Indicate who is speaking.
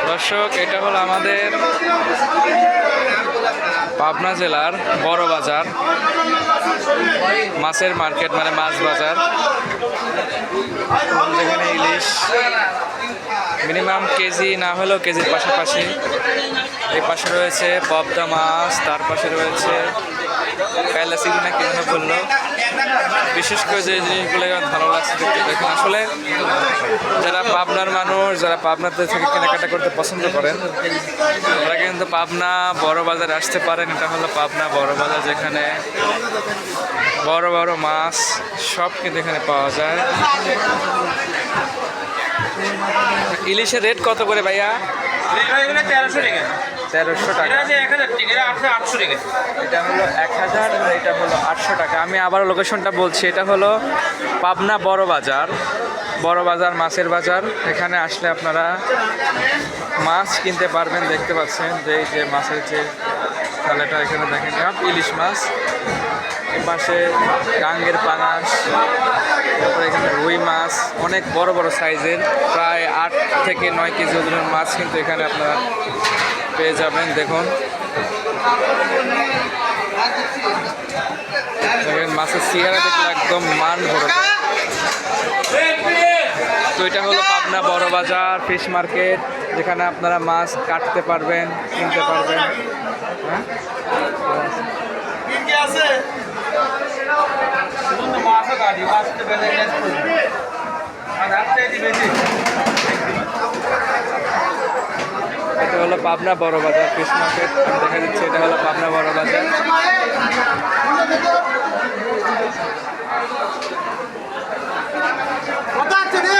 Speaker 1: দর্শক, এটা হলো আমাদের পাবনা জেলার বড় বাজার, মাছের মার্কেট, মানে মাছ বাজার, যেখানে ইলিশ মিনিমাম কেজি না হলেও কেজির পাশাপাশি। এই পাশে রয়েছে পদ্মা মাছ, তার পাশে রয়েছে কায়লা চিংড়ি না কি যেন বললো। বিশেষ করে যে জিনিসগুলো ভালো লাগছে দেখতে, দেখুন আসলে যারা পাবনার মানুষ, যারা পাবনাতে থেকে কেনাকাটা করতে পছন্দ করেন, তারা কিন্তু পাবনা বড় বাজারে আসতে পারেন। এটা হলো পাবনা বড় বাজার, যেখানে বড় বড় মাছ সব কিন্তু এখানে পাওয়া যায়। ইলিশের রেট কত করে ভাইয়া?
Speaker 2: 1300 টাকা।
Speaker 1: 1300 টাকা। এটা হলো 1000, এটা হলো 800 টাকা। আমি আবার লোকেশনটা বলছি, এটা হলো পাবনা বড় বাজার, বড় বাজার মাছের বাজার। এখানে আসলে আপনারা মাছ কিনতে পারবেন। দেখতে পাচ্ছেন যে এই যে মাছের যে থালাটা, এখানে দেখেন সব ইলিশ মাছ। এপাশে গাঙ্গের পাঙাশ, তারপরে এখানে রুই মাছ, অনেক বড় বড় সাইজের, প্রায় 8 থেকে 9 কেজি ওজনের মাছ কিন্তু এখানে আপনারা পেয়ে যাবেন। দেখুন মাছের চেহারা দেখলে একদম মান ভরে যায়। তো এটা হলো পাবনা বড় বাজার ফিশ মার্কেট, যেখানে আপনারা মাছ কাটতে পারবেন, কিনতে পারবেন। হ্যাঁ, এটা হলো পাবনা বড় বাজার ফিশ মার্কেট, দেখা যাচ্ছে এটা হলো পাবনা বড় বাজার।